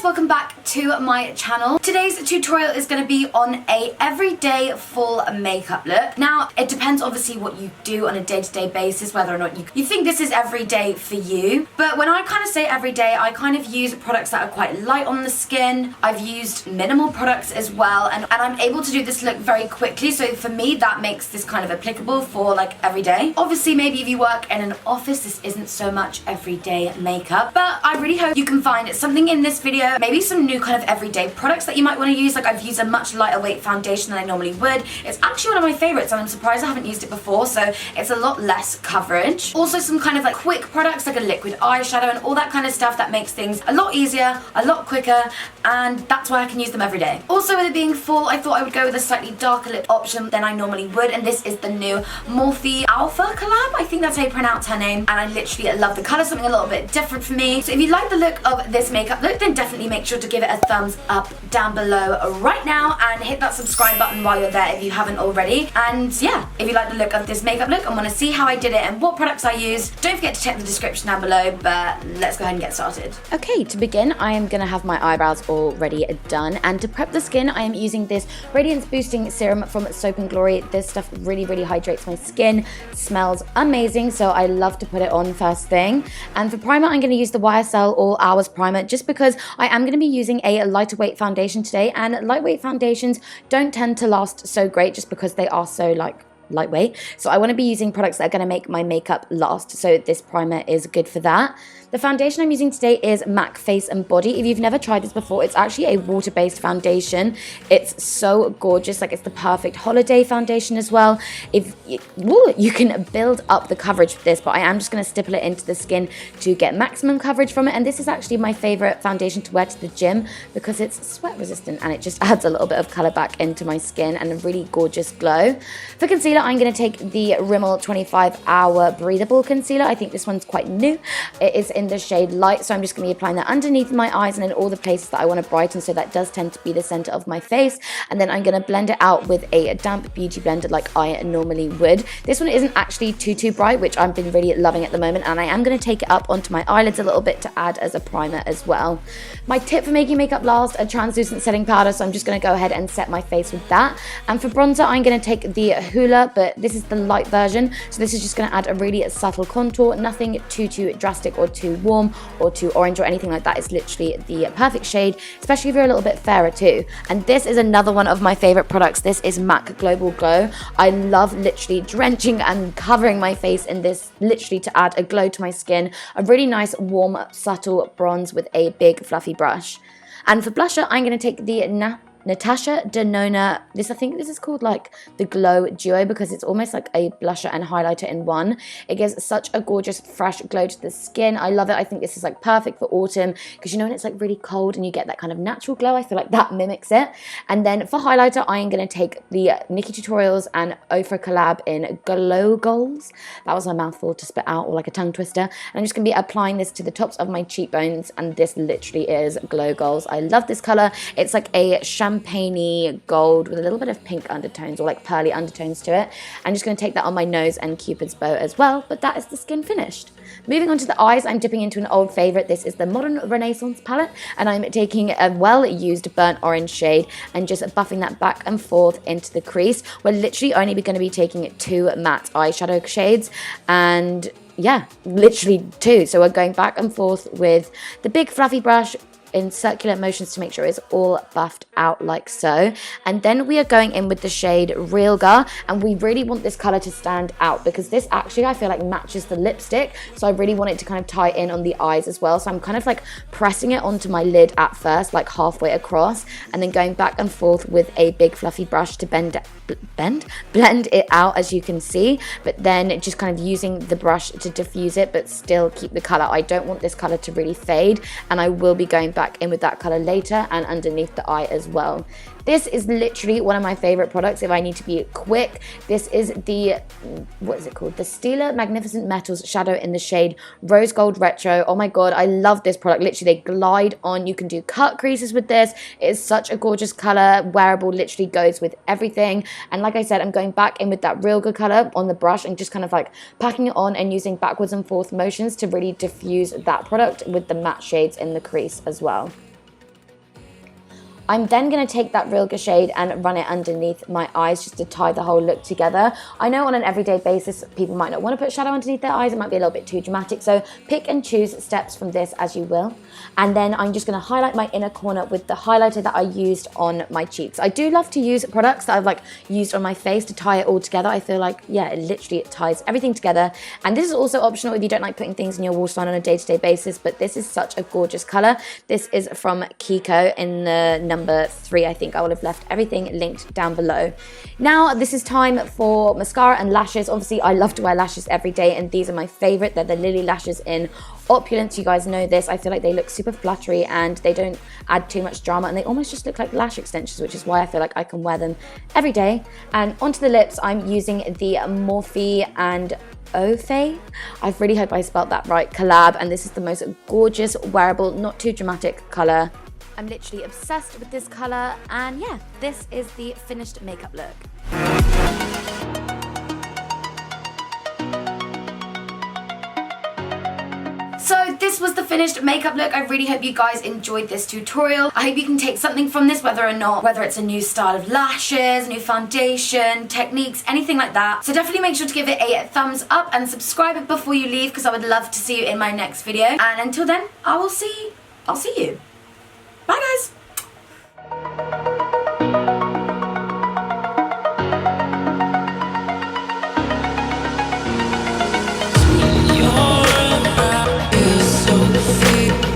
guys, welcome back to my channel. Today's tutorial is going to be on a everyday full makeup look. Now, it depends obviously what you do on a day-to-day basis, whether or not you think this is everyday for you. But when I kind of say everyday, I kind of use products that are quite light on the skin. I've used minimal products as well, and I'm able to do this look very quickly. So for me, that makes this kind of applicable for like every day. Obviously, maybe if you work in an office, this isn't so much everyday makeup, but I really hope you can find something in this video, maybe some new kind of everyday products that you might want to use. Like, I've used a much lighter weight foundation than I normally would. It's actually one of my favorites, and I'm surprised I haven't used it before, so it's a lot less coverage. Also some kind of like quick products like a liquid eyeshadow and all that kind of stuff that makes things a lot easier, a lot quicker, and that's why I can use them every day. Also, with it being fall, I thought I would go with a slightly darker lip option than I normally would, and this is the new Morphe Ourfa collab. I think that's how you pronounce her name, and I literally love the colour, something a little bit different for me. So if you like the look of this makeup look, then definitely make sure to give it a thumbs up down below right now and hit that subscribe button while you're there if you haven't already. And yeah, if you like the look of this makeup look and want to see how I did it and what products I used, don't forget to check the description down below, but let's go ahead and get started. Okay, to begin, I am going to have my eyebrows already done, and to prep the skin, I am using this radiance boosting serum from Soap & Glory. This stuff really hydrates my skin, smells amazing, so I love to put it on first thing. And for primer, I'm going to use the YSL All Hours primer, just because I am going to be using a lighter weight foundation today, and lightweight foundations don't tend to last so great just because they are so lightweight. So I want to be using products that are going to make my makeup last, so this primer is good for that. The foundation I'm using today is MAC Face and Body. If you've never tried this before, it's actually a water-based foundation. It's so gorgeous, like it's the perfect holiday foundation as well. If you can build up the coverage with this, but I am just going to stipple it into the skin to get maximum coverage from it. And this is actually my favorite foundation to wear to the gym because it's sweat resistant and it just adds a little bit of color back into my skin and a really gorgeous glow. For concealer, I'm going to take the Rimmel 25-hour breathable concealer. I think this one's quite new. It is in the shade Light, so I'm just going to be applying that underneath my eyes and in all the places that I want to brighten, so that does tend to be the center of my face. And then I'm going to blend it out with a damp beauty blender like I normally would. This one isn't actually too bright, which I've been really loving at the moment, and I am going to take it up onto my eyelids a little bit to add as a primer as well. My tip for making makeup last, a translucent setting powder, so I'm just going to go ahead and set my face with that. And for bronzer, I'm going to take the Hoola, but this is the light version, so this is just going to add a really subtle contour, nothing too drastic or too warm or too orange or anything like that. It's literally the perfect shade, especially if you're a little bit fairer too. And this is another one of my favorite products. This is MAC Global Glow. I love literally drenching and covering my face in this, literally to add a glow to my skin. A really nice warm subtle bronze with a big fluffy brush. And for blusher, I'm going to take the Natasha Denona, I think this is called like the Glow Duo, because it's almost like a blusher and highlighter in one. It gives such a gorgeous fresh glow to the skin. I love it. I think this is like perfect for autumn, because you know when it's like really cold and you get that kind of natural glow, I feel like that mimics it. And then for highlighter, I am going to take the Nikkie Tutorials and Ofra collab in Glow Goals. That was a mouthful to spit out, or like a tongue twister. And I'm just going to be applying this to the tops of my cheekbones, and this literally is Glow Goals. I love this color. It's like a champagne-y gold with a little bit of pink undertones or like pearly undertones to it. I'm just going to take that on my nose and Cupid's bow as well, but that is the skin finished. Moving on to the eyes, I'm dipping into an old favorite. This is the Modern Renaissance palette, and I'm taking a well-used burnt orange shade and just buffing that back and forth into the crease. We're literally only going to be taking 2 matte eyeshadow shades, and yeah, literally 2. So we're going back and forth with the big fluffy brush in circular motions to make sure it's all buffed out like so. And then we are going in with the shade Real Girl, and we really want this color to stand out because this actually I feel like matches the lipstick, so I really want it to kind of tie in on the eyes as well. So I'm kind of like pressing it onto my lid at first, like halfway across, and then going back and forth with a big fluffy brush to blend it out, as you can see, but then just kind of using the brush to diffuse it but still keep the color. I don't want this color to really fade, and I will be going back in with that color later and underneath the eye as well. This is literally one of my favorite products if I need to be quick. This is the, what is it called? The Stila Magnificent Metals shadow in the shade Rose Gold Retro. Oh my god, I love this product. Literally, they glide on. You can do cut creases with this. It is such a gorgeous color. Wearable, literally goes with everything. And like I said, I'm going back in with that Real Good color on the brush and just kind of like packing it on and using backwards and forth motions to really diffuse that product with the matte shades in the crease as well. I'm then going to take that Real Good shade and run it underneath my eyes just to tie the whole look together. I know on an everyday basis people might not want to put shadow underneath their eyes, it might be a little bit too dramatic, so pick and choose steps from this as you will. And then I'm just going to highlight my inner corner with the highlighter that I used on my cheeks. I do love to use products that I've like used on my face to tie it all together. I feel like, yeah, it ties everything together. And this is also optional if you don't like putting things in your waterline on a day-to-day basis, but this is such a gorgeous color. This is from Kiko in the number 3, I think. I will have left everything linked down below. Now, this is time for mascara and lashes. Obviously, I love to wear lashes every day, and these are my favorite. They're the Lily lashes in Opulence. You guys know this. I feel like they look super fluttery and they don't add too much drama, and they almost just look like lash extensions, which is why I feel like I can wear them every day. And onto the lips, I'm using the Morphe and Ourfa, I really hope I spelled that right, collab, and this is the most gorgeous, wearable, not too dramatic color. I'm literally obsessed with this color, and yeah, this is the finished makeup look. So this was the finished makeup look. I really hope you guys enjoyed this tutorial. I hope you can take something from this, whether it's a new style of lashes, new foundation, techniques, anything like that. So definitely make sure to give it a thumbs up and subscribe before you leave, because I would love to see you in my next video. And until then, I'll see you. Bye guys.